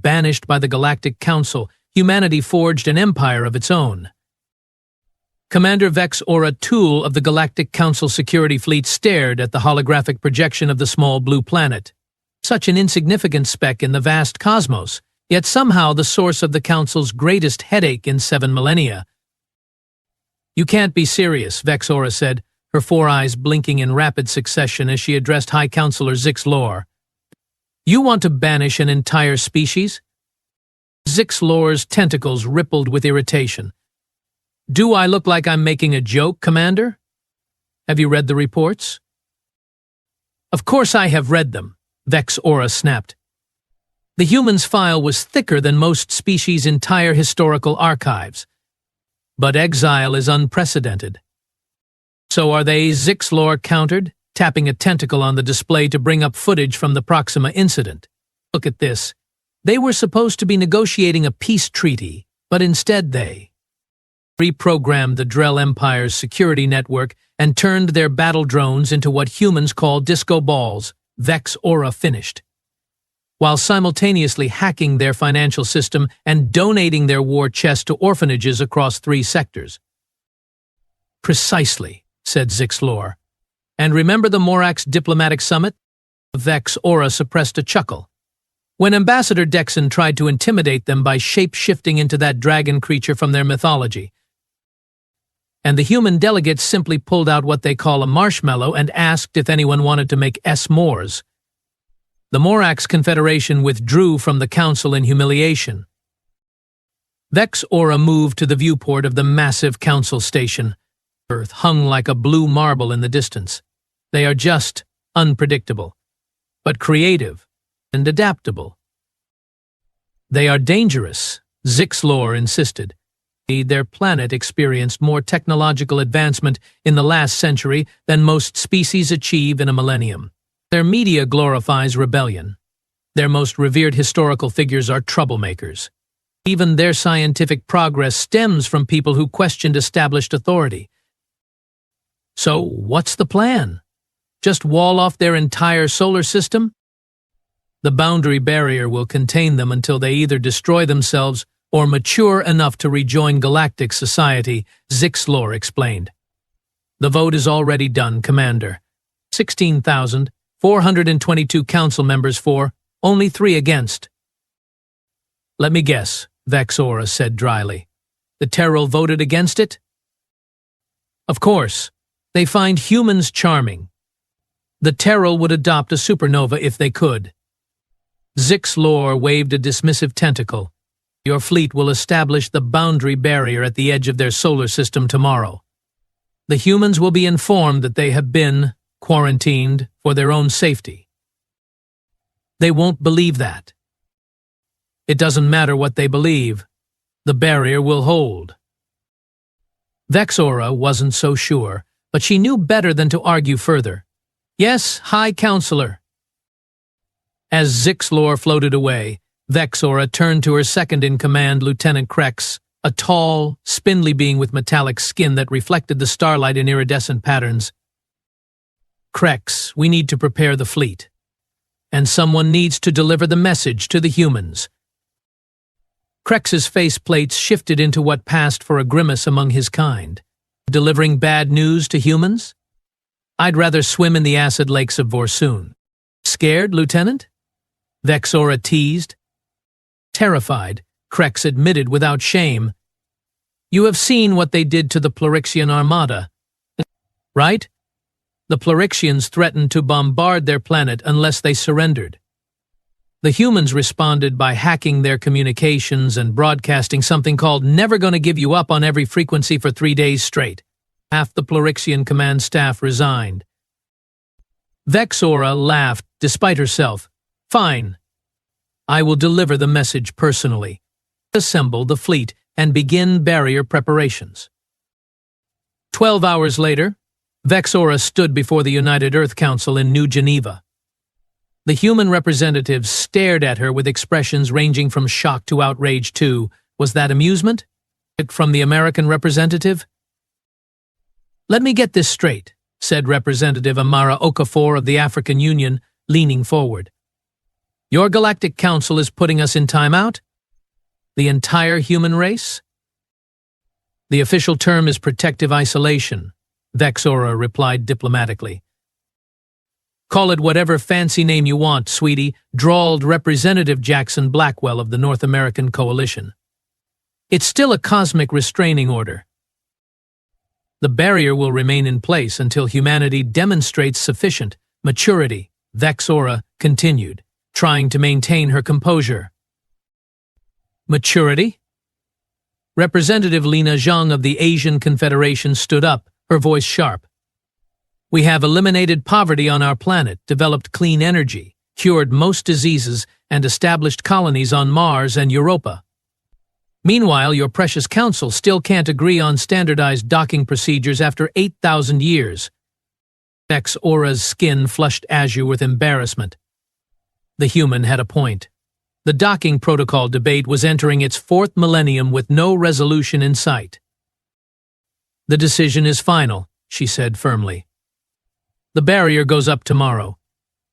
banished by the Galactic Council, humanity forged an empire of its own. Commander Vex Aura Tool of the Galactic Council security fleet stared at the holographic projection of the small blue planet. Such an insignificant speck in the vast cosmos, yet somehow the source of the Council's greatest headache in 7 millennia. "You can't be serious," Vex Aura said, her 4 eyes blinking in rapid succession as she addressed High Counselor Zix Lor. "You want to banish an entire species?" Zix Lor's tentacles rippled with irritation. "Do I look like I'm making a joke, Commander? Have you read the reports?" "Of course I have read them," Vex Aura snapped. "The humans' file was thicker than most species' entire historical archives. But exile is unprecedented." "So are they," Zix Lor countered, tapping a tentacle on the display to bring up footage from the Proxima incident. "Look at this. They were supposed to be negotiating a peace treaty, but instead they reprogrammed the Drell Empire's security network and turned their battle drones into what humans call disco balls," Vex Aura finished, "while simultaneously hacking their financial system and donating their war chest to orphanages across 3 sectors. "Precisely," said Zix Lor. "And remember the Morax diplomatic summit?" Vex Aura suppressed a chuckle. "When Ambassador Dexon tried to intimidate them by shape-shifting into that dragon creature from their mythology. And the human delegates simply pulled out what they call a marshmallow and asked if anyone wanted to make s'mores. The Morax Confederation withdrew from the Council in humiliation." Vex Aura moved to the viewport of the massive Council station. Earth hung like a blue marble in the distance. "They are just unpredictable, but creative and adaptable." "They are dangerous," Zix Lor insisted. "Their planet experienced more technological advancement in the last century than most species achieve in a millennium. Their media glorifies rebellion. Their most revered historical figures are troublemakers. Even their scientific progress stems from people who questioned established authority. So, what's the plan? Just wall off their entire solar system? The boundary barrier will contain them until they either destroy themselves or mature enough to rejoin galactic society," Zix Lor explained. "The vote is already done, Commander. 16,422 council members for, only 3 against." "Let me guess," Vex Aura said dryly. "The Terral voted against it?" "Of course. They find humans charming. The Terral would adopt a supernova if they could." Zix Lor waved a dismissive tentacle. "Your fleet will establish the boundary barrier at the edge of their solar system tomorrow. The humans will be informed that they have been quarantined for their own safety." "They won't believe that." "It doesn't matter what they believe. The barrier will hold." Vex Aura wasn't so sure, but she knew better than to argue further. "Yes, High Counselor." As Zix Lor floated away, Vex Aura turned to her second-in-command, Lieutenant Krex, a tall, spindly being with metallic skin that reflected the starlight in iridescent patterns. "Krex, we need to prepare the fleet. And someone needs to deliver the message to the humans." Krex's faceplates shifted into what passed for a grimace among his kind. "Delivering bad news to humans? I'd rather swim in the acid lakes of Vorsoon." "Scared, Lieutenant?" Vex Aura teased. "Terrified," Krex admitted without shame. "You have seen what they did to the Plurixian Armada, right? The Plurixians threatened to bombard their planet unless they surrendered. The humans responded by hacking their communications and broadcasting something called 'Never Gonna Give You Up' on every frequency for 3 days straight. Half the Plurixian command staff resigned." Vex Aura laughed despite herself. "Fine. I will deliver the message personally. Assemble the fleet and begin barrier preparations." 12 hours later, Vex Aura stood before the United Earth Council in New Geneva. The human representatives stared at her with expressions ranging from shock to outrage too. Was that amusement? From the American representative? "Let me get this straight," said Representative Amara Okafor of the African Union, leaning forward. Your Galactic Council is putting us in timeout? The entire human race? The official term is protective isolation, Vexora replied diplomatically. Call it whatever fancy name you want, sweetie, drawled Representative Jackson Blackwell of the North American Coalition. It's still a cosmic restraining order. The barrier will remain in place until humanity demonstrates sufficient maturity, Vexora continued, trying to maintain her composure. Maturity? Representative Lina Zhang of the Asian Confederation stood up, her voice sharp. We have eliminated poverty on our planet, developed clean energy, cured most diseases, and established colonies on Mars and Europa. Meanwhile, your precious council still can't agree on standardized docking procedures after 8,000 years. Vexora's skin flushed azure with embarrassment. The human had a point. The docking protocol debate was entering its fourth millennium with no resolution in sight. The decision is final, she said firmly. The barrier goes up tomorrow.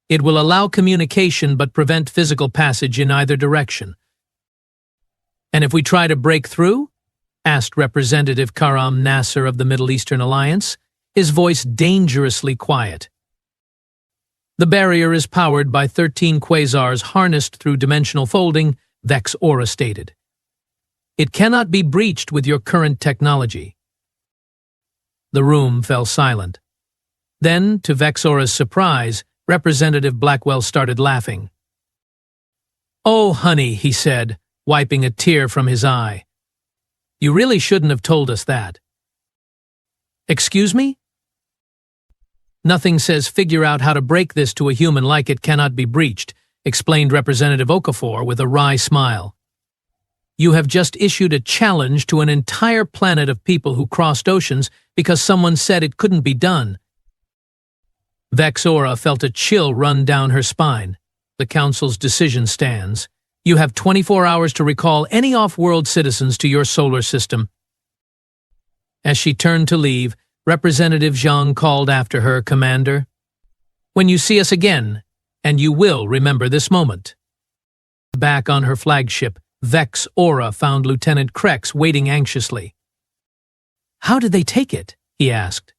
It will allow communication but prevent physical passage in either direction. And if we try to break through? Asked Representative Karam Nasser of the Middle Eastern Alliance, his voice dangerously quiet. The barrier is powered by 13 quasars harnessed through dimensional folding, Vexora stated. It cannot be breached with your current technology. The room fell silent. Then, to Vexora's surprise, Representative Blackwell started laughing. Oh, honey, he said, wiping a tear from his eye. You really shouldn't have told us that. Excuse me? Nothing says figure out how to break this to a human like it cannot be breached, explained Representative Okafor with a wry smile. You have just issued a challenge to an entire planet of people who crossed oceans because someone said it couldn't be done. Vexora felt a chill run down her spine. The Council's decision stands. You have 24 hours to recall any off-world citizens to your solar system. As she turned to leave, Representative Zhang called after her, Commander. When you see us again, and you will remember this moment. Back on her flagship, Vexora found Lieutenant Krex waiting anxiously. How did they take it? He asked.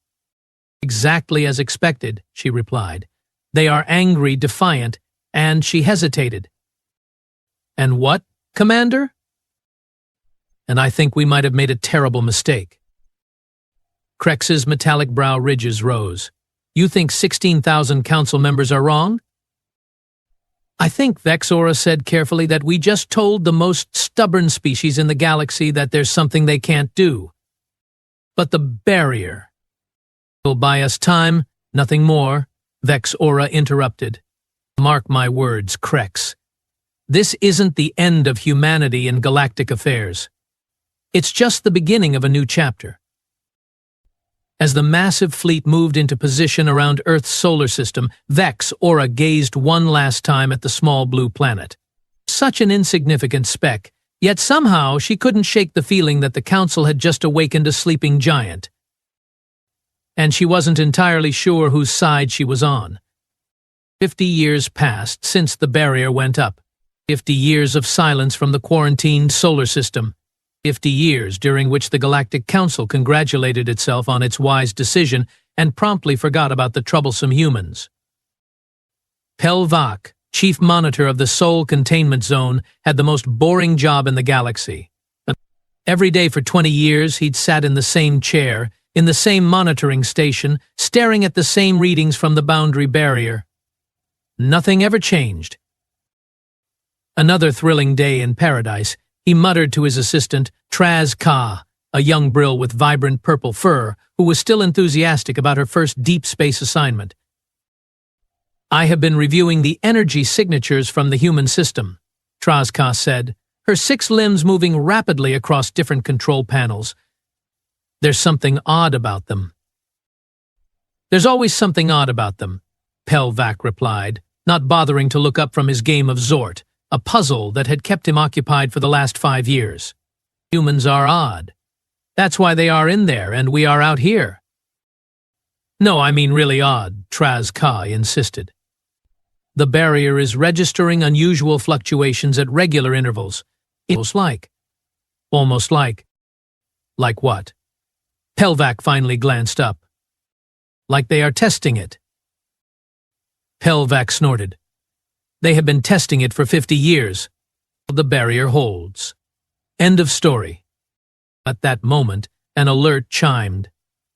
Exactly as expected, she replied. They are angry, defiant, and she hesitated. And what, Commander? And I think we might have made a terrible mistake. Krex's metallic brow ridges rose. You think 16,000 council members are wrong? I think, Vexora said carefully, that we just told the most stubborn species in the galaxy that there's something they can't do. But the barrier will buy us time, nothing more, Vexora interrupted. Mark my words, Krex. This isn't the end of humanity in galactic affairs. It's just the beginning of a new chapter. As the massive fleet moved into position around Earth's solar system, Vexora gazed one last time at the small blue planet. Such an insignificant speck, yet somehow she couldn't shake the feeling that the Council had just awakened a sleeping giant. And she wasn't entirely sure whose side she was on. 50 years passed since the barrier went up. 50 years of silence from the quarantined solar system. 50 years during which the Galactic Council congratulated itself on its wise decision and promptly forgot about the troublesome humans. Pelvac, chief monitor of the Sol Containment Zone, had the most boring job in the galaxy. Every day for 20 years he'd sat in the same chair, in the same monitoring station, staring at the same readings from the boundary barrier. Nothing ever changed. Another thrilling day in paradise, he muttered to his assistant, Traz Ka, a young brill with vibrant purple fur, who was still enthusiastic about her first deep space assignment. I have been reviewing the energy signatures from the human system, Traz Ka said, her 6 limbs moving rapidly across different control panels. There's something odd about them. There's always something odd about them, Pelvac replied, not bothering to look up from his game of Zort, a puzzle that had kept him occupied for the last 5 years. Humans are odd. That's why they are in there and we are out here. No, I mean really odd, Traz Ka insisted. The barrier is registering unusual fluctuations at regular intervals. Almost like. Like what? Pelvac finally glanced up. Like they are testing it. Pelvac snorted. They have been testing it for 50 years. The barrier holds. End of story. At that moment, an alert chimed.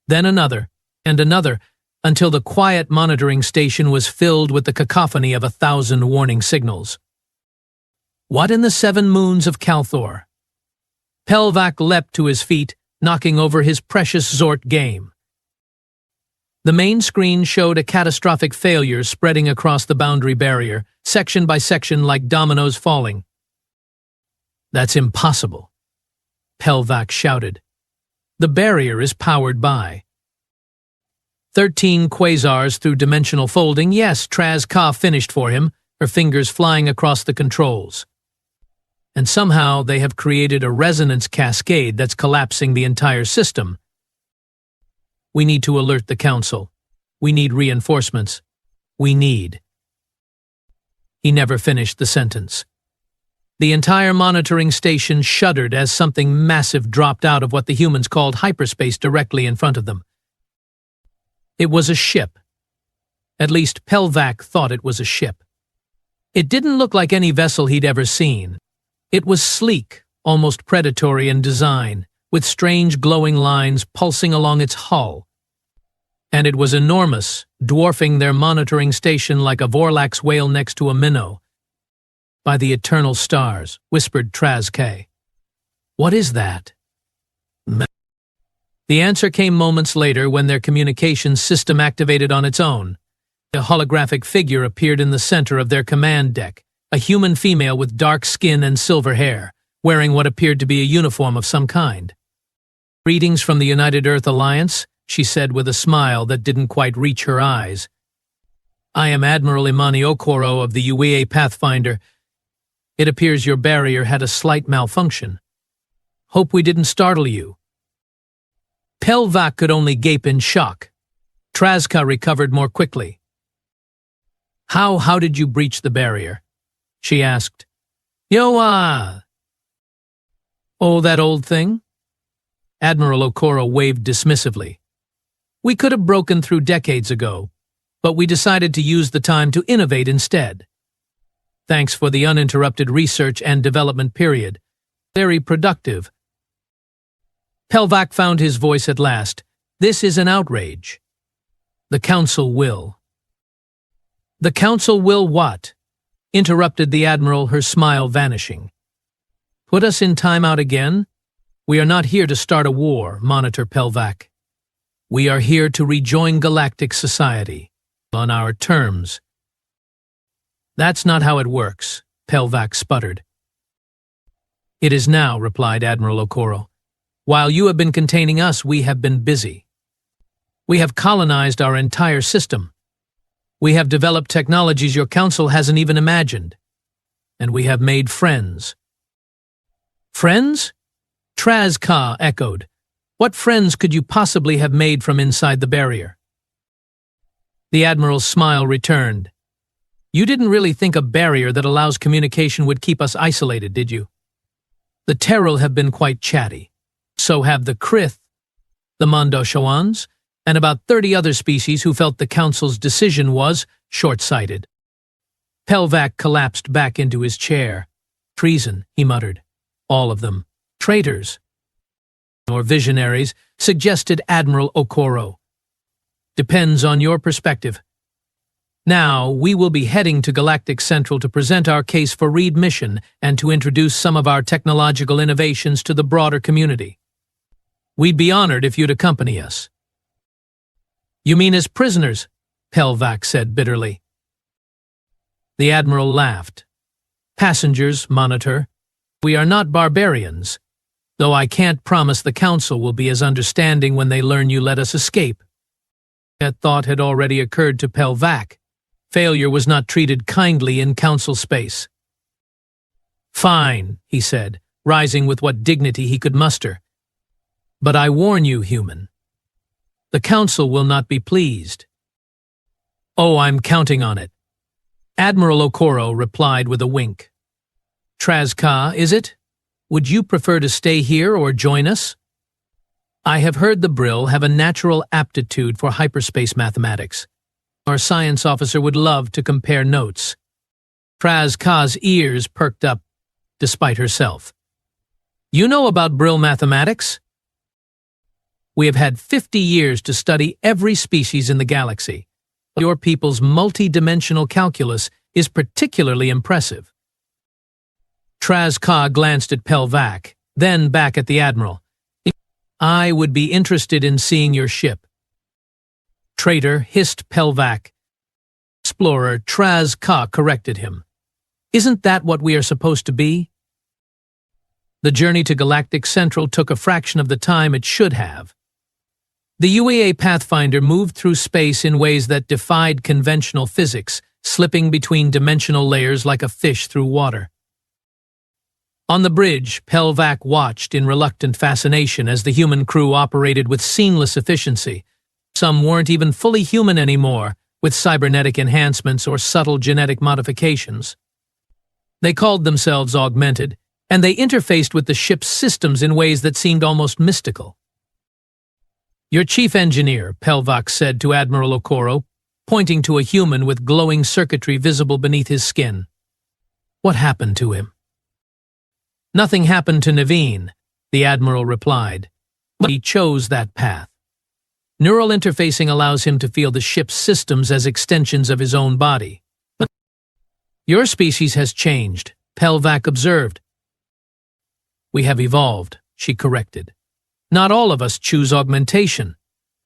Then another, and another, until the quiet monitoring station was filled with the cacophony of 1,000 warning signals. What in the 7 moons of Calthor? Pelvac leapt to his feet, knocking over his precious Zort game. The main screen showed a catastrophic failure spreading across the boundary barrier, section by section like dominoes falling. That's impossible, Pelvac shouted. The barrier is powered by 13 quasars through dimensional folding. Yes, Traz-Ka finished for him, her fingers flying across the controls. And somehow they have created a resonance cascade that's collapsing the entire system. We need to alert the Council. We need reinforcements. We need. He never finished the sentence. The entire monitoring station shuddered as something massive dropped out of what the humans called hyperspace directly in front of them. It was a ship. At least Pelvac thought it was a ship. It didn't look like any vessel he'd ever seen. It was sleek, almost predatory in design, with strange glowing lines pulsing along its hull. And it was enormous, dwarfing their monitoring station like a Vorlax whale next to a minnow. By the eternal stars, whispered Traz-Ka. What is that? The answer came moments later when their communications system activated on its own. A holographic figure appeared in the center of their command deck, a human female with dark skin and silver hair, wearing what appeared to be a uniform of some kind. Greetings from the United Earth Alliance, she said with a smile that didn't quite reach her eyes. I am Admiral Imani Okoro of the UEA Pathfinder. It appears your barrier had a slight malfunction. Hope we didn't startle you. Pelvac could only gape in shock. Traz-Ka recovered more quickly. How did you breach the barrier? She asked. Oh, that old thing? Admiral Okoro waved dismissively. We could have broken through decades ago, but we decided to use the time to innovate instead. Thanks for the uninterrupted research and development period. Very productive. Pelvac found his voice at last. This is an outrage. The Council will. The Council will what? Interrupted the Admiral, her smile vanishing. Put us in timeout again? We are not here to start a war, Monitor Pelvac. We are here to rejoin Galactic society. On our terms. That's not how it works, Pelvac sputtered. It is now, replied Admiral Okoro. While you have been containing us, we have been busy. We have colonized our entire system. We have developed technologies your council hasn't even imagined. And we have made friends. Friends? Traz-Ka echoed. What friends could you possibly have made from inside the barrier? The Admiral's smile returned. You didn't really think a barrier that allows communication would keep us isolated, did you? The Terrell have been quite chatty. So have the Krith, the Mondoshoans, and about 30 other species who felt the Council's decision was short-sighted. Pelvac collapsed back into his chair. Treason, he muttered. All of them. Traitors. Or visionaries, suggested Admiral Okoro. Depends on your perspective. Now, we will be heading to Galactic Central to present our case for readmission and to introduce some of our technological innovations to the broader community. We'd be honored if you'd accompany us. You mean as prisoners? Pelvac said bitterly. The Admiral laughed. Passengers, Monitor. We are not barbarians, though I can't promise the Council will be as understanding when they learn you let us escape. That thought had already occurred to Pelvac. Failure was not treated kindly in Council space. Fine, he said, rising with what dignity he could muster. But I warn you, human. The Council will not be pleased. Oh, I'm counting on it. Admiral Okoro replied with a wink. Trazka, is it? Would you prefer to stay here or join us? I have heard the Brill have a natural aptitude for hyperspace mathematics. Our science officer would love to compare notes. Trazka's ears perked up, despite herself. You know about Brill mathematics? We have had 50 years to study every species in the galaxy. Your people's multi-dimensional calculus is particularly impressive. Trazka glanced at Pelvac, then back at the Admiral. I would be interested in seeing your ship. Traitor, hissed Pelvac. Explorer, Trazka corrected him. Isn't that what we are supposed to be? The journey to Galactic Central took a fraction of the time it should have. The UAA Pathfinder moved through space in ways that defied conventional physics, slipping between dimensional layers like a fish through water. On the bridge, Pelvac watched in reluctant fascination as the human crew operated with seamless efficiency. Some weren't even fully human anymore, with cybernetic enhancements or subtle genetic modifications. They called themselves augmented, and they interfaced with the ship's systems in ways that seemed almost mystical. Your chief engineer, Pelvac said to Admiral Okoro, pointing to a human with glowing circuitry visible beneath his skin. What happened to him? Nothing happened to Naveen, the Admiral replied. But he chose that path. Neural interfacing allows him to feel the ship's systems as extensions of his own body. Your species has changed, Pelvac observed. We have evolved, she corrected. Not all of us choose augmentation.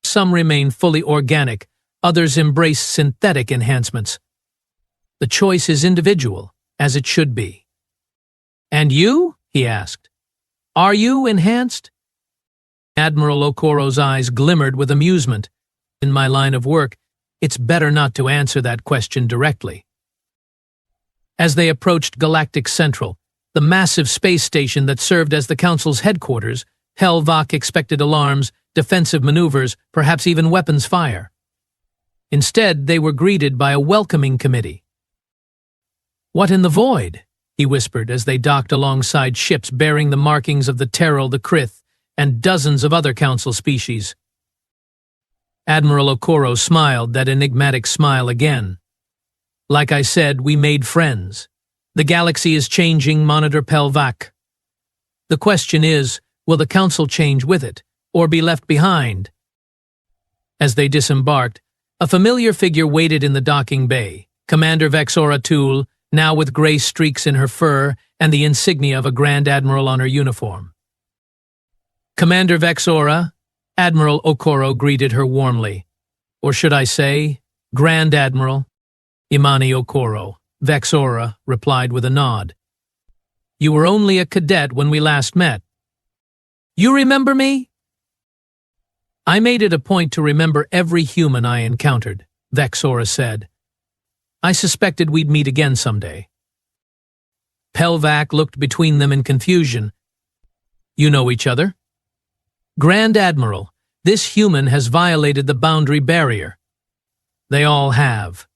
Some remain fully organic, others embrace synthetic enhancements. The choice is individual, as it should be. And you? He asked. Are you enhanced? Admiral Okoro's eyes glimmered with amusement. In my line of work, it's better not to answer that question directly. As they approached Galactic Central, the massive space station that served as the Council's headquarters, Pelvac expected alarms, defensive maneuvers, perhaps even weapons fire. Instead, they were greeted by a welcoming committee. What in the void? He whispered as they docked alongside ships bearing the markings of the Terrell, the Krith, and dozens of other Council species. Admiral Okoro smiled that enigmatic smile again. Like I said, we made friends. The galaxy is changing, Monitor Pelvac. The question is, will the Council change with it, or be left behind? As they disembarked, a familiar figure waited in the docking bay, Commander Vexora Tool, now with gray streaks in her fur and the insignia of a Grand Admiral on her uniform. Commander Vexora, Admiral Okoro greeted her warmly. Or should I say, Grand Admiral? Imani Okoro, Vexora replied with a nod. You were only a cadet when we last met. You remember me? I made it a point to remember every human I encountered, Vexora said. I suspected we'd meet again someday. Pelvac looked between them in confusion. You know each other? Grand Admiral, this human has violated the boundary barrier. They all have.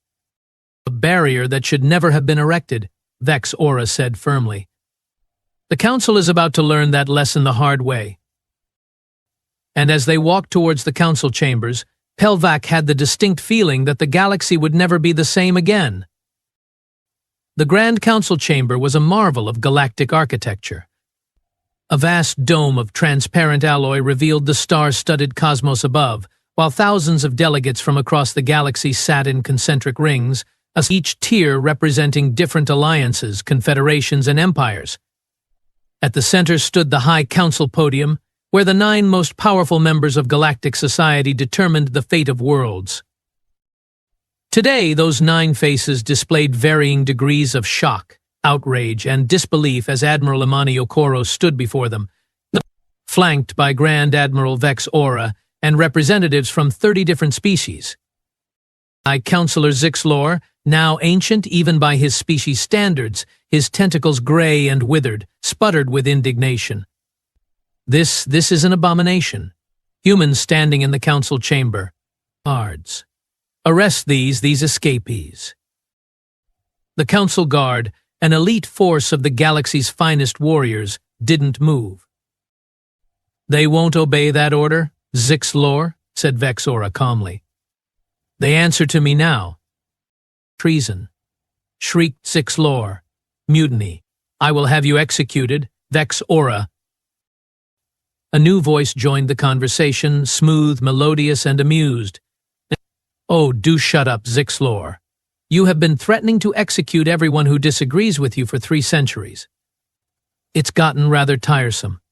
A barrier that should never have been erected, Vexora said firmly. The Council is about to learn that lesson the hard way. And as they walked towards the Council chambers, Pelvac had the distinct feeling that the galaxy would never be the same again. The Grand Council chamber was a marvel of galactic architecture. A vast dome of transparent alloy revealed the star-studded cosmos above, while thousands of delegates from across the galaxy sat in concentric rings, each tier representing different alliances, confederations, and empires. At the center stood the High Council podium, where the 9 most powerful members of galactic society determined the fate of worlds. Today, those 9 faces displayed varying degrees of shock, outrage, and disbelief as Admiral Imani Okoro stood before them, flanked by Grand Admiral Vexora and representatives from 30 different species. High Councilor Zixlor, now ancient even by his species standards, his tentacles gray and withered, sputtered with indignation. This is an abomination. Humans standing in the Council chamber. Guards. Arrest these escapees. The Council Guard, an elite force of the galaxy's finest warriors, didn't move. "They won't obey that order, Zixlor," said Vexora calmly. "They answer to me now." "Treason," shrieked Zixlor. "Mutiny. I will have you executed, Vexora." A new voice joined the conversation, smooth, melodious, and amused. "Oh, do shut up, Zixlor. You have been threatening to execute everyone who disagrees with you for 3 centuries. It's gotten rather tiresome."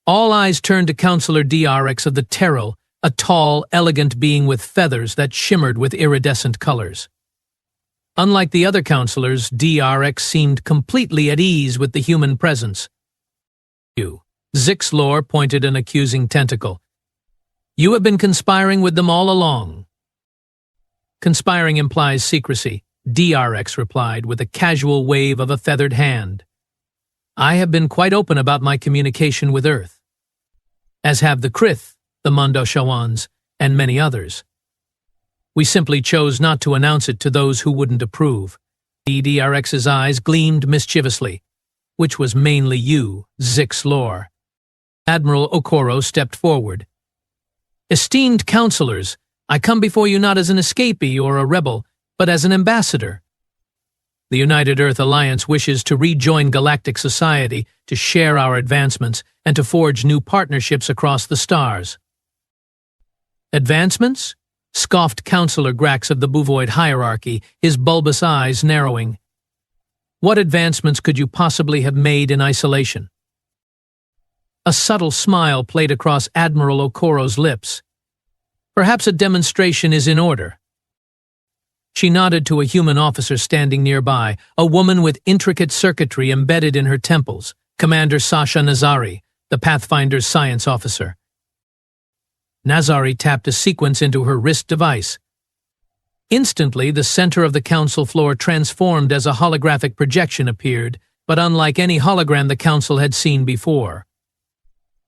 All eyes turned to Councillor DRX of the Terrell, a tall, elegant being with feathers that shimmered with iridescent colors. Unlike the other councillors, DRX seemed completely at ease with the human presence. "You," Zixlor pointed an accusing tentacle. "You have been conspiring with them all along." "Conspiring implies secrecy," DRX replied with a casual wave of a feathered hand. "I have been quite open about my communication with Earth, as have the Krith, the Mondo Shawans, and many others. We simply chose not to announce it to those who wouldn't approve." DRX's eyes gleamed mischievously. "Which was mainly you, Zixlor." Admiral Okoro stepped forward. "Esteemed councillors, I come before you not as an escapee or a rebel, but as an ambassador. The United Earth Alliance wishes to rejoin galactic society, to share our advancements, and to forge new partnerships across the stars." "Advancements?" scoffed Councillor Grax of the Buvoid hierarchy, his bulbous eyes narrowing. "What advancements could you possibly have made in isolation?" A subtle smile played across Admiral Okoro's lips. "Perhaps a demonstration is in order." She nodded to a human officer standing nearby, a woman with intricate circuitry embedded in her temples, Commander Sasha Nazari, the Pathfinder's science officer. Nazari tapped a sequence into her wrist device. Instantly, the center of the council floor transformed as a holographic projection appeared, but unlike any hologram the council had seen before.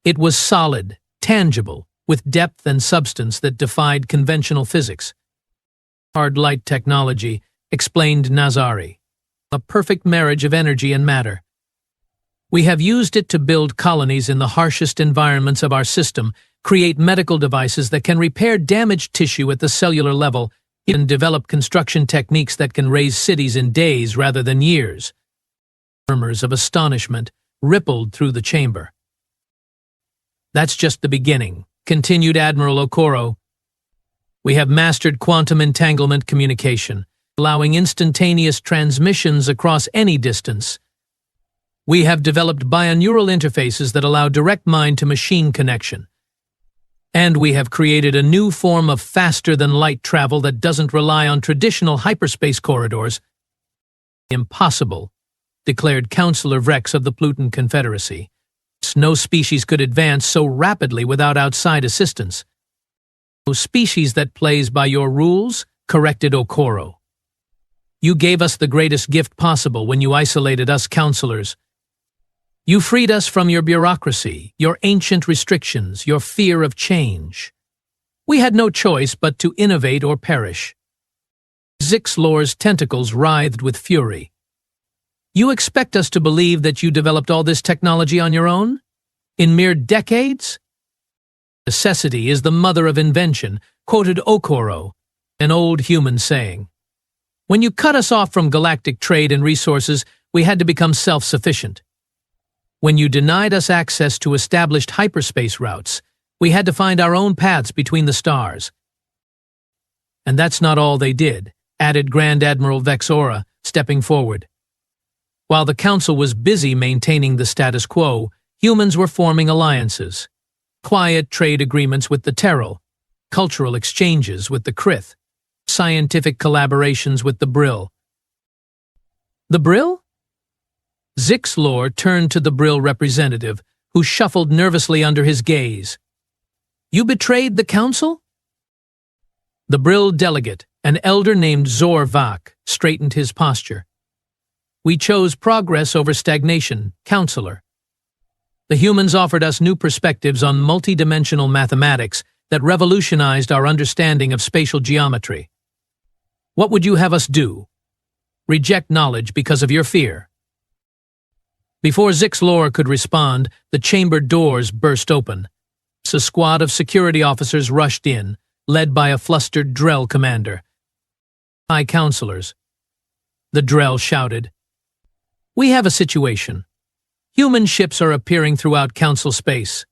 It was solid, tangible, with depth and substance that defied conventional physics. "Hard light technology," explained Nazari. "A perfect marriage of energy and matter. We have used it to build colonies in the harshest environments of our system, create medical devices that can repair damaged tissue at the cellular level, and develop construction techniques that can raise cities in days rather than years." Murmurs of astonishment rippled through the chamber. "That's just the beginning," continued Admiral Okoro. "We have mastered quantum entanglement communication, allowing instantaneous transmissions across any distance. We have developed bioneural interfaces that allow direct mind-to-machine connection. And we have created a new form of faster-than-light travel that doesn't rely on traditional hyperspace corridors." "Impossible," declared Councillor Vrex of the Pluton Confederacy. "No species could advance so rapidly without outside assistance." "No species that plays by your rules," corrected Okoro. "You gave us the greatest gift possible when you isolated us councillors. You freed us from your bureaucracy, your ancient restrictions, your fear of change. We had no choice but to innovate or perish." Zixlor's tentacles writhed with fury. "You expect us to believe that you developed all this technology on your own? In mere decades?" "Necessity is the mother of invention," quoted Okoro, an old human saying. "When you cut us off from galactic trade and resources, we had to become self-sufficient. When you denied us access to established hyperspace routes, we had to find our own paths between the stars." "And that's not all they did," added Grand Admiral Vexora, stepping forward. "While the Council was busy maintaining the status quo, humans were forming alliances. Quiet trade agreements with the Terrell, cultural exchanges with the Krith, scientific collaborations with the Brill." "The Brill?" Zixlor turned to the Brill representative, who shuffled nervously under his gaze. "You betrayed the Council?" The Brill delegate, an elder named Zor Vak, straightened his posture. "We chose progress over stagnation, Councillor. The humans offered us new perspectives on multidimensional mathematics that revolutionized our understanding of spatial geometry. What would you have us do?" reject knowledge because of your fear. Before Zixlor could respond, the chamber doors burst open. A squad of security officers rushed in, led by a flustered Drell commander. High counselors. The Drell shouted. We have a situation. Human ships are appearing throughout council space.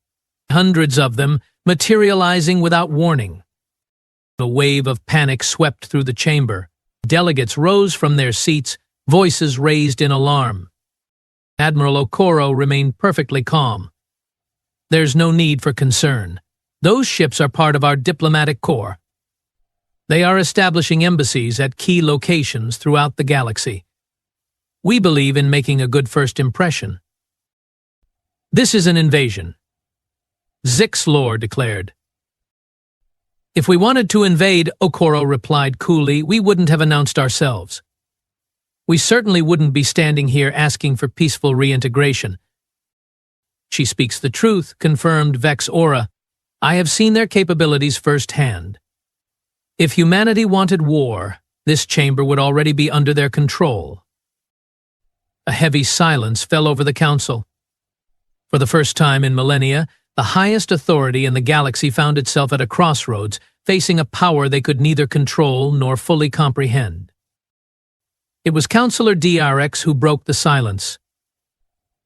Hundreds of them, materializing without warning. A wave of panic swept through the chamber. Delegates rose from their seats, voices raised in alarm. Admiral Okoro remained perfectly calm. There's no need for concern. Those ships are part of our diplomatic corps. They are establishing embassies at key locations throughout the galaxy. We believe in making a good first impression. This is an invasion, Zixlor declared. If we wanted to invade, Okoro replied coolly, we wouldn't have announced ourselves. We certainly wouldn't be standing here asking for peaceful reintegration. She speaks the truth, confirmed Vex Aura. I have seen their capabilities firsthand. If humanity wanted war, this chamber would already be under their control. A heavy silence fell over the council. For the first time in millennia, the highest authority in the galaxy found itself at a crossroads, facing a power they could neither control nor fully comprehend. It was Councillor DRX who broke the silence.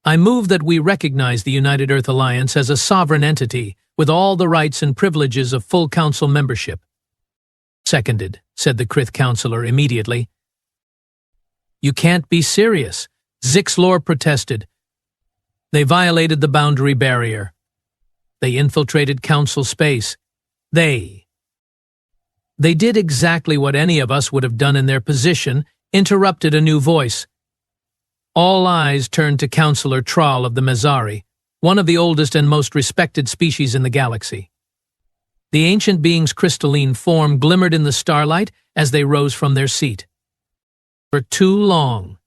I move that we recognize the United Earth Alliance as a sovereign entity with all the rights and privileges of full council membership. Seconded, said the Krith councillor immediately. You can't be serious, Zixlor protested. They violated the boundary barrier. They infiltrated council space. They did exactly what any of us would have done in their position, interrupted a new voice. All eyes turned to Councillor Tral of the Mezari, one of the oldest and most respected species in the galaxy. The ancient being's crystalline form glimmered in the starlight as they rose from their seat. For too long.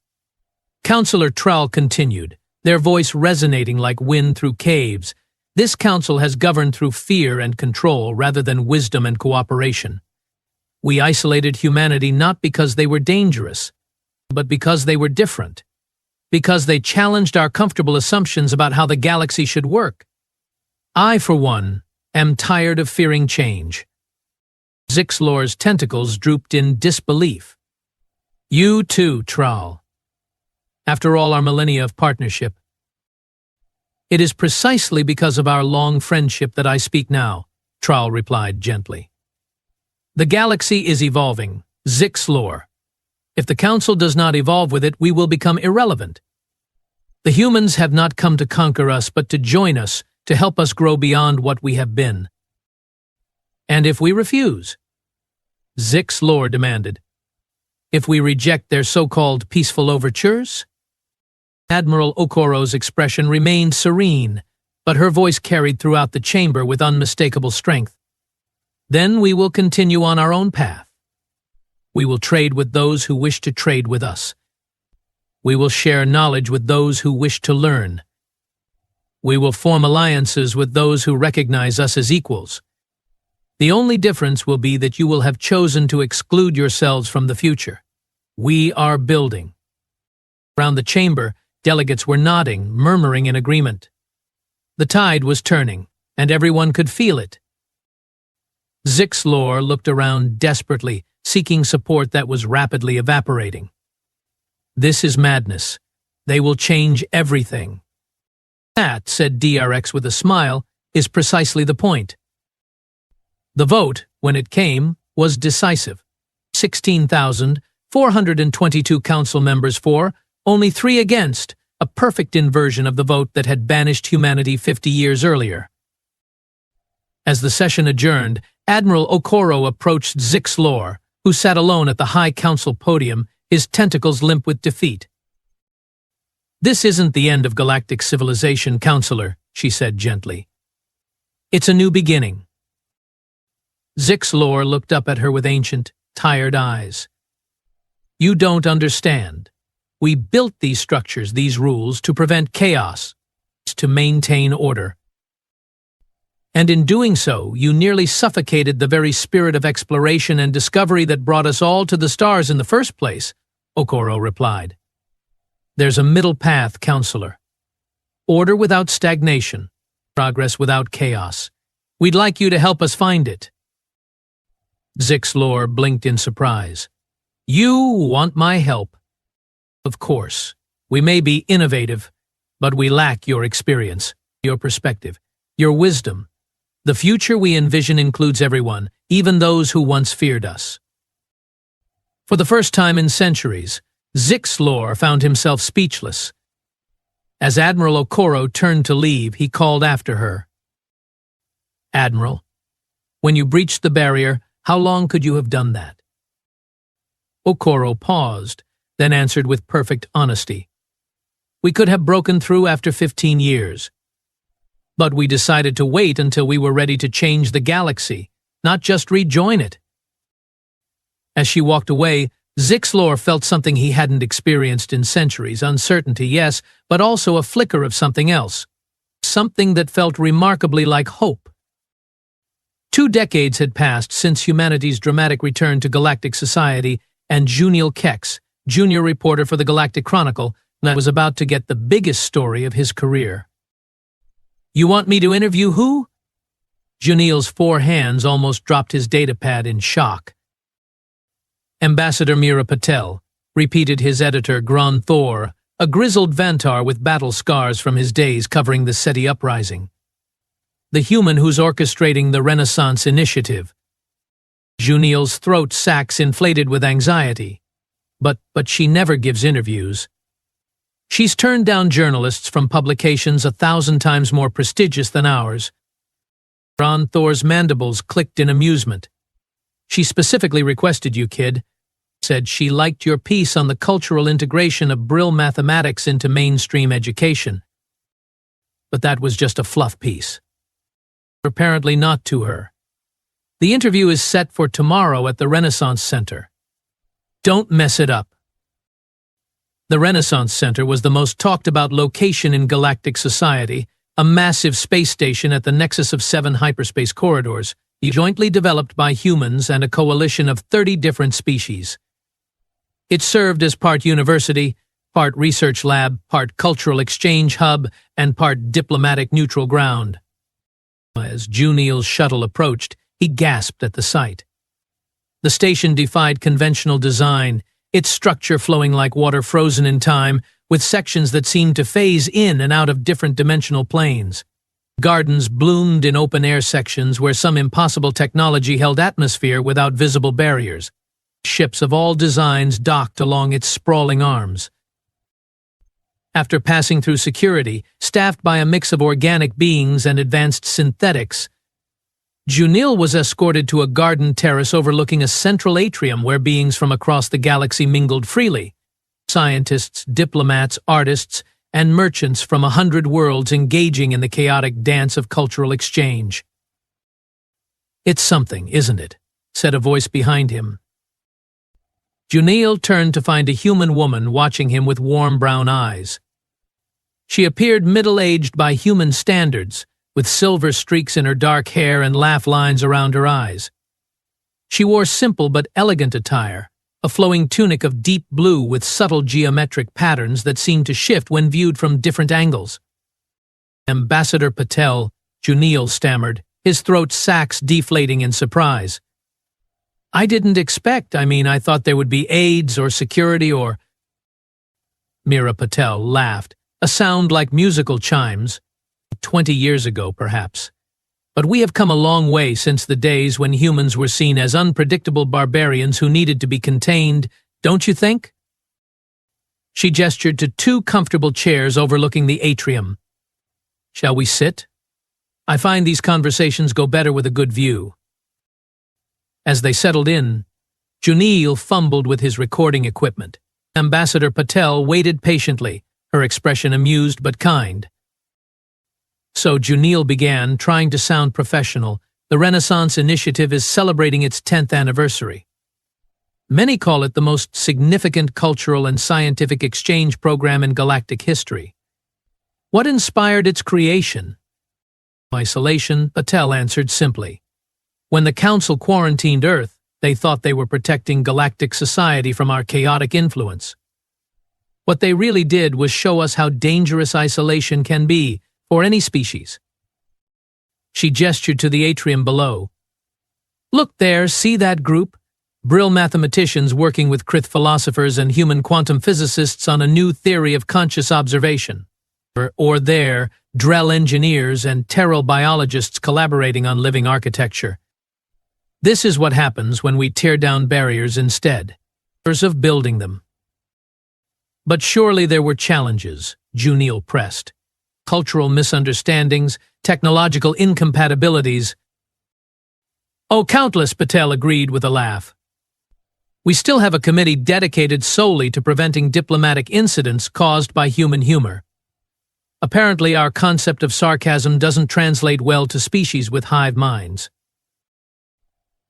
Councillor Tral continued, their voice resonating like wind through caves. This council has governed through fear and control rather than wisdom and cooperation. We isolated humanity not because they were dangerous, but because they were different. Because they challenged our comfortable assumptions about how the galaxy should work. I, for one, am tired of fearing change. Zixlor's tentacles drooped in disbelief. You too, Tral. After all our millennia of partnership. It is precisely because of our long friendship that I speak now, Tral replied gently. The galaxy is evolving, Zixlor. If the Council does not evolve with it, we will become irrelevant. The humans have not come to conquer us, but to join us, to help us grow beyond what we have been. And if we refuse? Zixlor demanded. If we reject their so-called peaceful overtures? Admiral Okoro's expression remained serene, but her voice carried throughout the chamber with unmistakable strength. Then we will continue on our own path. We will trade with those who wish to trade with us. We will share knowledge with those who wish to learn. We will form alliances with those who recognize us as equals. The only difference will be that you will have chosen to exclude yourselves from the future. We are building. Around the chamber, delegates were nodding, murmuring in agreement. The tide was turning, and everyone could feel it. Zixlor looked around desperately, seeking support that was rapidly evaporating. This is madness. They will change everything. That, said DRX with a smile, is precisely the point. The vote, when it came, was decisive. 16,422 council members for, only 3 against, a perfect inversion of the vote that had banished humanity 50 years earlier. As the session adjourned, Admiral Okoro approached Zixlor, who sat alone at the High Council podium, his tentacles limp with defeat. This isn't the end of galactic civilization, Counselor, she said gently. It's a new beginning. Zixlor looked up at her with ancient, tired eyes. You don't understand. We built these structures, these rules, to prevent chaos, to maintain order. And in doing so, you nearly suffocated the very spirit of exploration and discovery that brought us all to the stars in the first place. Okoro replied. There's a middle path, counselor. Order without stagnation, progress without chaos. We'd like you to help us find it. Zixlor blinked in surprise. You want my help? Of course. We may be innovative, but we lack your experience, your perspective, your wisdom. The future we envision includes everyone, even those who once feared us. For the first time in centuries, Zixlor found himself speechless. As Admiral Okoro turned to leave, he called after her. Admiral, when you breached the barrier, how long could you have done that? Okoro paused, then answered with perfect honesty. We could have broken through after 15 years. But we decided to wait until we were ready to change the galaxy, not just rejoin it. As she walked away, Zixlor felt something he hadn't experienced in centuries. Uncertainty, yes, but also a flicker of something else. Something that felt remarkably like hope. 2 decades had passed since humanity's dramatic return to galactic society, and Juniel Kex, junior reporter for the Galactic Chronicle, was about to get the biggest story of his career. You want me to interview who? Juniel's 4 hands almost dropped his datapad in shock. Ambassador Mira Patel, repeated his editor Gran Thor, a grizzled Vantar with battle scars from his days covering the SETI uprising. The human who's orchestrating the Renaissance Initiative. Juniel's throat sacs inflated with anxiety. But she never gives interviews. She's turned down journalists from publications 1,000 times more prestigious than ours. Gran Thor's mandibles clicked in amusement. She specifically requested you, kid. Said she liked your piece on the cultural integration of Brill mathematics into mainstream education. But that was just a fluff piece. Apparently not to her. The interview is set for tomorrow at the Renaissance Center. Don't mess it up. The Renaissance Center was the most talked-about location in galactic society, a massive space station at the nexus of 7 hyperspace corridors, jointly developed by humans and a coalition of 30 different species. It served as part university, part research lab, part cultural exchange hub, and part diplomatic neutral ground. As Juniel's shuttle approached, he gasped at the sight. The station defied conventional design, its structure flowing like water frozen in time, with sections that seemed to phase in and out of different dimensional planes. Gardens bloomed in open-air sections where some impossible technology held atmosphere without visible barriers. Ships of all designs docked along its sprawling arms. After passing through security, staffed by a mix of organic beings and advanced synthetics, Juniel was escorted to a garden terrace overlooking a central atrium where beings from across the galaxy mingled freely. Scientists, diplomats, artists, and merchants from 100 worlds engaging in the chaotic dance of cultural exchange. It's something, isn't it? Said a voice behind him. Juniel turned to find a human woman watching him with warm brown eyes. She appeared middle-aged by human standards, with silver streaks in her dark hair and laugh lines around her eyes. She wore simple but elegant attire, a flowing tunic of deep blue with subtle geometric patterns that seemed to shift when viewed from different angles. Ambassador Patel, Juniel stammered, his throat sacs deflating in surprise. I didn't expect, I thought there would be aides or security or... Mira Patel laughed, a sound like musical chimes. 20 years ago, perhaps. But we have come a long way since the days when humans were seen as unpredictable barbarians who needed to be contained, don't you think? She gestured to 2 comfortable chairs overlooking the atrium. Shall we sit? I find these conversations go better with a good view. As they settled in, Juniel fumbled with his recording equipment. Ambassador Patel waited patiently, her expression amused but kind. So Juniel began, trying to sound professional. The Renaissance Initiative is celebrating its 10th anniversary. Many call it the most significant cultural and scientific exchange program in galactic history. What inspired its creation? Isolation, Patel answered simply. When the Council quarantined Earth, They thought they were protecting galactic society from our chaotic influence. What they really did was show us how dangerous isolation can be for any species. She gestured to the atrium below. Look there, see that group? Brill mathematicians working with Krith philosophers and human quantum physicists on a new theory of conscious observation. Or there, Drell engineers and Terrell biologists collaborating on living architecture. This is what happens when we tear down barriers instead of building them. But surely there were challenges, Junil pressed. Cultural misunderstandings, technological incompatibilities. Oh, countless, Patel agreed with a laugh. We still have a committee dedicated solely to preventing diplomatic incidents caused by human humor. Apparently, our concept of sarcasm doesn't translate well to species with hive minds.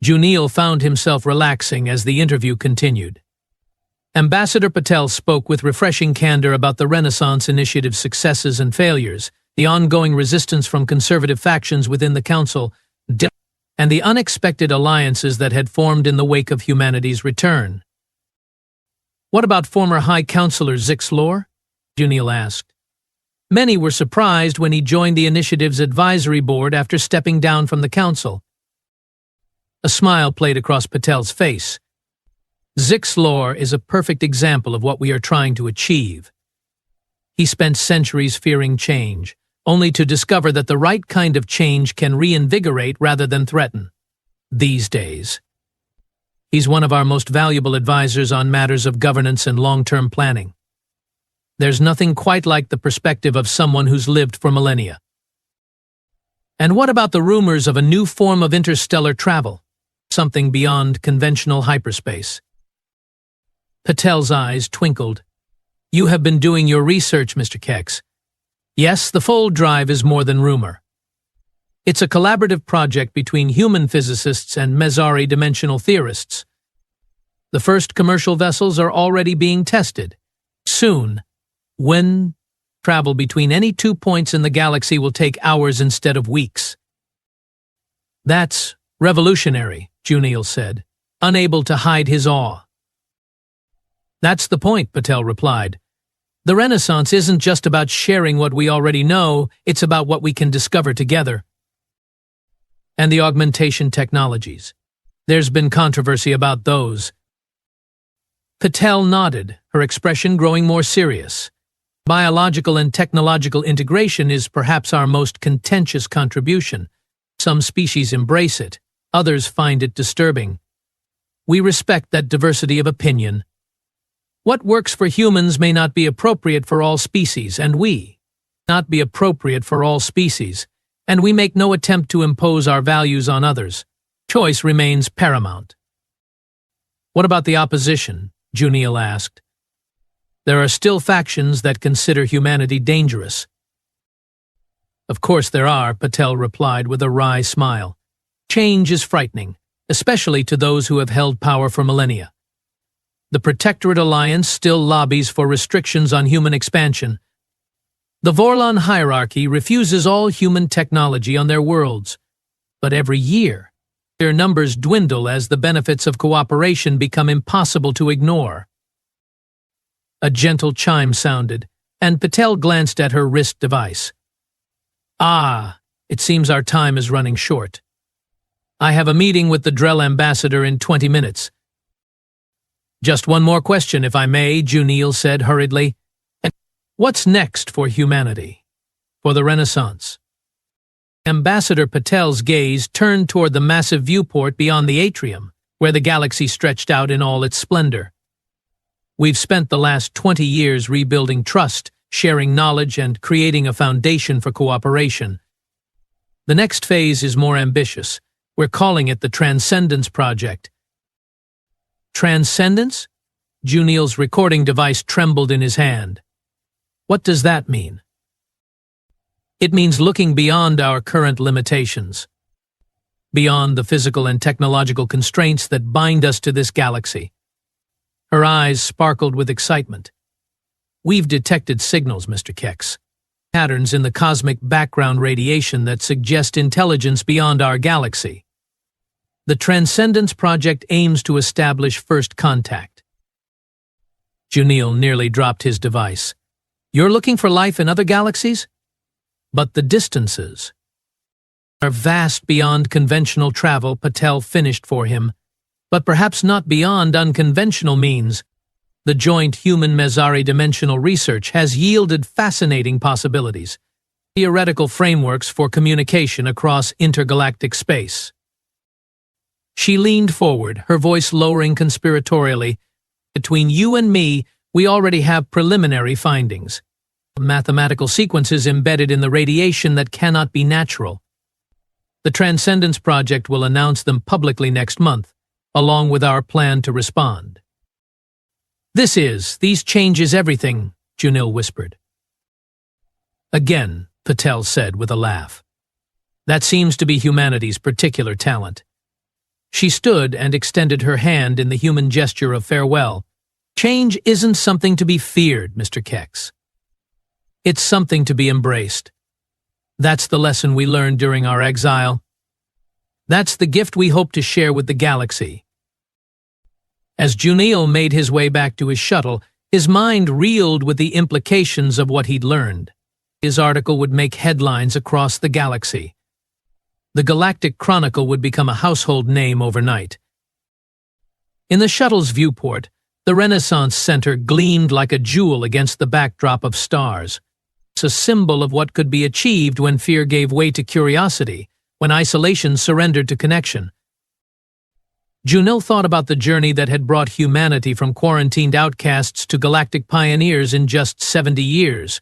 Junil found himself relaxing as the interview continued. Ambassador Patel spoke with refreshing candor about the Renaissance Initiative's successes and failures, the ongoing resistance from conservative factions within the Council, and the unexpected alliances that had formed in the wake of humanity's return. What about former High Counselor Zix Lor? Junil asked. Many were surprised when he joined the initiative's advisory board after stepping down from the Council. A smile played across Patel's face. Zix Lor is a perfect example of what we are trying to achieve. He spent centuries fearing change, only to discover that the right kind of change can reinvigorate rather than threaten. These days, he's one of our most valuable advisors on matters of governance and long-term planning. There's nothing quite like the perspective of someone who's lived for millennia. And what about the rumors of a new form of interstellar travel? Something beyond conventional hyperspace. Patel's eyes twinkled. You have been doing your research, Mr. Kex. Yes, the Fold Drive is more than rumor. It's a collaborative project between human physicists and Mezari dimensional theorists. The first commercial vessels are already being tested. Soon, when travel between any 2 points in the galaxy will take hours instead of weeks. That's revolutionary, Junil said, unable to hide his awe. That's the point, Patel replied. The Renaissance isn't just about sharing what we already know, it's about what we can discover together. And the augmentation technologies. There's been controversy about those. Patel nodded, her expression growing more serious. Biological and technological integration is perhaps our most contentious contribution. Some species embrace it, others find it disturbing. We respect that diversity of opinion. What works for humans may not be appropriate for all species, and we make no attempt to impose our values on others. Choice remains paramount. What about the opposition? Junil asked. There are still factions that consider humanity dangerous. Of course there are, Patel replied with a wry smile. Change is frightening, especially to those who have held power for millennia. The Protectorate Alliance still lobbies for restrictions on human expansion. The Vorlon hierarchy refuses all human technology on their worlds. But every year, their numbers dwindle as the benefits of cooperation become impossible to ignore. A gentle chime sounded, and Patel glanced at her wrist device. Ah, it seems our time is running short. I have a meeting with the Drell ambassador in 20 minutes. Just one more question, if I may, Junil said hurriedly. What's next for humanity? For the Renaissance? Ambassador Patel's gaze turned toward the massive viewport beyond the atrium, where the galaxy stretched out in all its splendor. We've spent the last 20 years rebuilding trust, sharing knowledge, and creating a foundation for cooperation. The next phase is more ambitious. We're calling it the Transcendence Project. Transcendence? Junil's recording device trembled in his hand. What does that mean? It means looking beyond our current limitations, beyond the physical and technological constraints that bind us to this galaxy. Her eyes sparkled with excitement. We've detected signals, Mr. Kex. Patterns in the cosmic background radiation that suggest intelligence beyond our galaxy. The Transcendence Project aims to establish first contact. Junil nearly dropped his device. You're looking for life in other galaxies? But the distances are vast beyond conventional travel, Patel finished for him. But perhaps not beyond unconventional means. The joint human-Mezari dimensional research has yielded fascinating possibilities, theoretical frameworks for communication across intergalactic space. She leaned forward, her voice lowering conspiratorially. Between you and me, we already have preliminary findings. Mathematical sequences embedded in the radiation that cannot be natural. The Transcendence Project will announce them publicly next month, along with our plan to respond. These changes everything, Junil whispered. Again, Patel said with a laugh. That seems to be humanity's particular talent. She stood and extended her hand in the human gesture of farewell. Change isn't something to be feared, Mr. Kex. It's something to be embraced. That's the lesson we learned during our exile. That's the gift we hope to share with the galaxy. As Junil made his way back to his shuttle, his mind reeled with the implications of what he'd learned. His article would make headlines across the galaxy. The Galactic Chronicle would become a household name overnight. In the shuttle's viewport, the Renaissance Center gleamed like a jewel against the backdrop of stars. It's a symbol of what could be achieved when fear gave way to curiosity, when isolation surrendered to connection. Junil thought about the journey that had brought humanity from quarantined outcasts to galactic pioneers in just 70 years.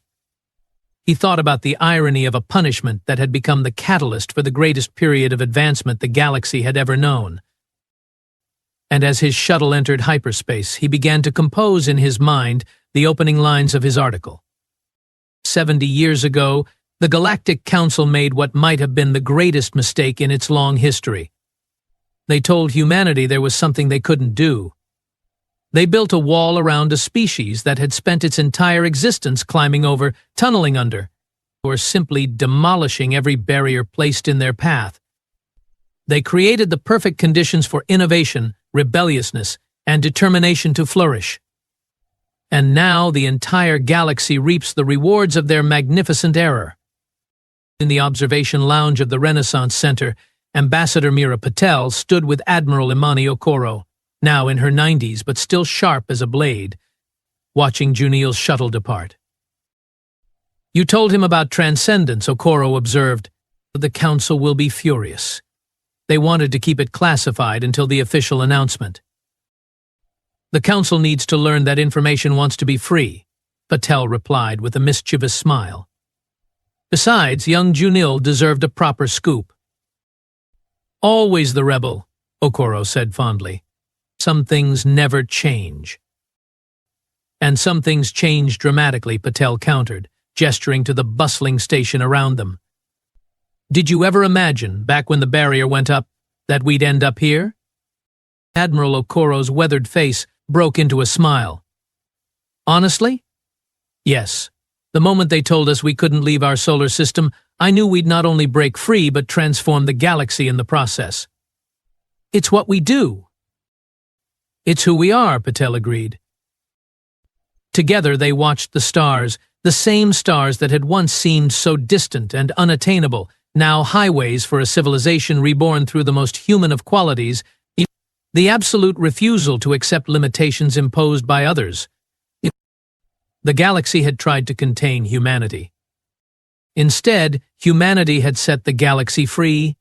He thought about the irony of a punishment that had become the catalyst for the greatest period of advancement the galaxy had ever known. And as his shuttle entered hyperspace, he began to compose in his mind the opening lines of his article. 70 years ago, the Galactic Council made what might have been the greatest mistake in its long history. They told humanity there was something they couldn't do. They built a wall around a species that had spent its entire existence climbing over, tunneling under, or simply demolishing every barrier placed in their path. They created the perfect conditions for innovation, rebelliousness, and determination to flourish. And now the entire galaxy reaps the rewards of their magnificent error. In the observation lounge of the Renaissance Center, Ambassador Mira Patel stood with Admiral Imani Okoro, now in her 90s but still sharp as a blade, watching Junil's shuttle depart. You told him about Transcendence, Okoro observed. The Council will be furious. They wanted to keep it classified until the official announcement. The Council needs to learn that information wants to be free, Patel replied with a mischievous smile. Besides, young Junil deserved a proper scoop. Always the rebel, Okoro said fondly. Some things never change. And some things change dramatically, Patel countered, gesturing to the bustling station around them. Did you ever imagine, back when the barrier went up, that we'd end up here? Admiral Okoro's weathered face broke into a smile. Honestly? Yes. The moment they told us we couldn't leave our solar system, I knew we'd not only break free but transform the galaxy in the process. It's what we do. It's who we are, Patel agreed. Together they watched the stars, the same stars that had once seemed so distant and unattainable, now highways for a civilization reborn through the most human of qualities, the absolute refusal to accept limitations imposed by others. The galaxy had tried to contain humanity. Instead, humanity had set the galaxy free,